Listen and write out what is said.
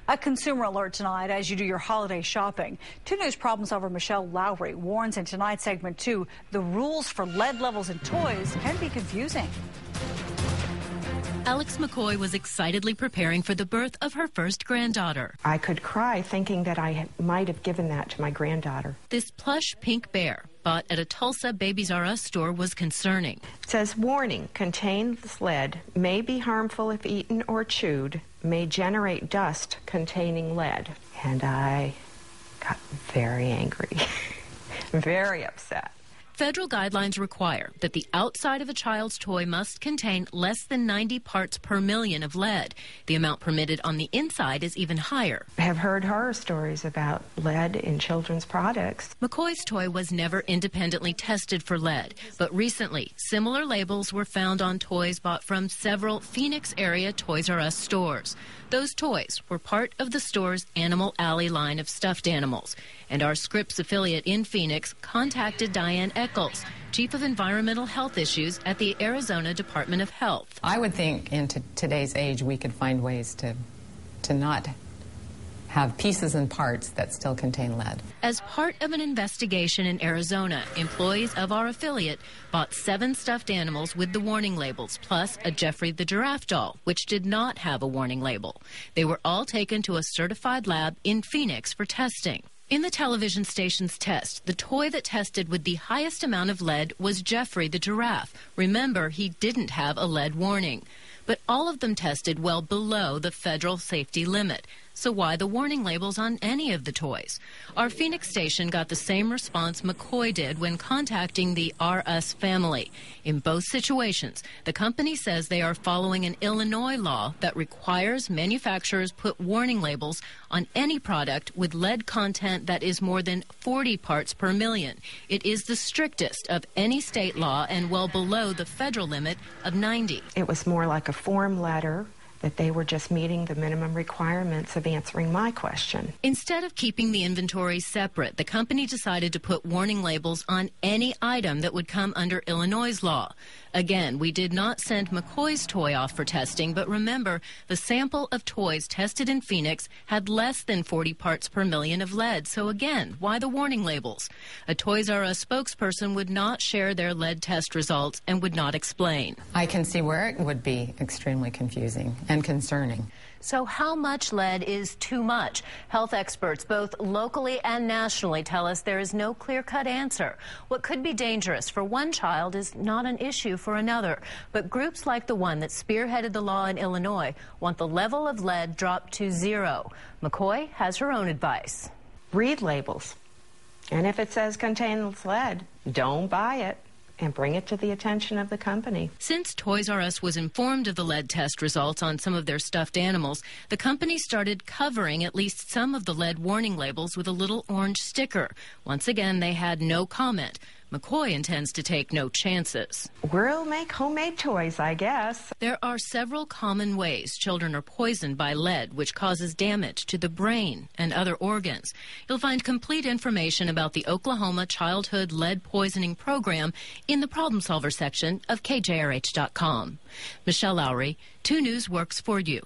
A consumer alert tonight as you do your holiday shopping. 2 News problem solver Michelle Lowry warns in tonight's segment 2, the rules for lead levels in toys can be confusing. Alex McCoy was excitedly preparing for the birth of her first granddaughter. I could cry thinking that I might have given that to my granddaughter. This plush pink bear, bought at a Tulsa Babies R Us store, was concerning. It says, warning, contains lead, may be harmful if eaten or chewed, may generate dust containing lead. And I got very angry, very upset. Federal guidelines require that the outside of a child's toy must contain less than 90 parts per million of lead. The amount permitted on the inside is even higher. I have heard horror stories about lead in children's products. McCoy's toy was never independently tested for lead, but recently similar labels were found on toys bought from several Phoenix area Toys R Us stores. Those toys were part of the store's Animal Alley line of stuffed animals. And our Scripps affiliate in Phoenix contacted Diane Eccles, Chief of Environmental Health Issues at the Arizona Department of Health. I would think in today's age we could find ways to not have pieces and parts that still contain lead. As part of an investigation in Arizona, employees of our affiliate bought 7 stuffed animals with the warning labels, plus a Jeffrey the Giraffe doll, which did not have a warning label. They were all taken to a certified lab in Phoenix for testing. In the television station's test, the toy that tested with the highest amount of lead was Jeffrey the Giraffe. Remember, he didn't have a lead warning. But all of them tested well below the federal safety limit. So why the warning labels on any of the toys? Our Phoenix station got the same response McCoy did when contacting the R Us family. In both situations, the company says they are following an Illinois law that requires manufacturers put warning labels on any product with lead content that is more than 40 parts per million. It is the strictest of any state law and well below the federal limit of 90. It was more like a form letter that they were just meeting the minimum requirements of answering my question. Instead of keeping the inventory separate, the company decided to put warning labels on any item that would come under Illinois' law. Again, we did not send McCoy's toy off for testing, but remember, the sample of toys tested in Phoenix had less than 40 parts per million of lead. So again, why the warning labels? A Toys R Us spokesperson would not share their lead test results and would not explain. I can see where it would be extremely confusing and concerning. So how much lead is too much? Health experts, both locally and nationally, tell us there is no clear-cut answer. What could be dangerous for one child is not an issue for another. But groups like the one that spearheaded the law in Illinois want the level of lead dropped to 0. McCoy has her own advice. Read labels. And if it says contains lead, don't buy it. And bring it to the attention of the company. Since Toys R Us was informed of the lead test results on some of their stuffed animals, the company started covering at least some of the lead warning labels with a little orange sticker. Once again, they had no comment. McCoy intends to take no chances. We'll make homemade toys, I guess. There are several common ways children are poisoned by lead, which causes damage to the brain and other organs. You'll find complete information about the Oklahoma Childhood Lead Poisoning Program in the Problem Solver section of KJRH.com. Michelle Lowry, 2 News works for you.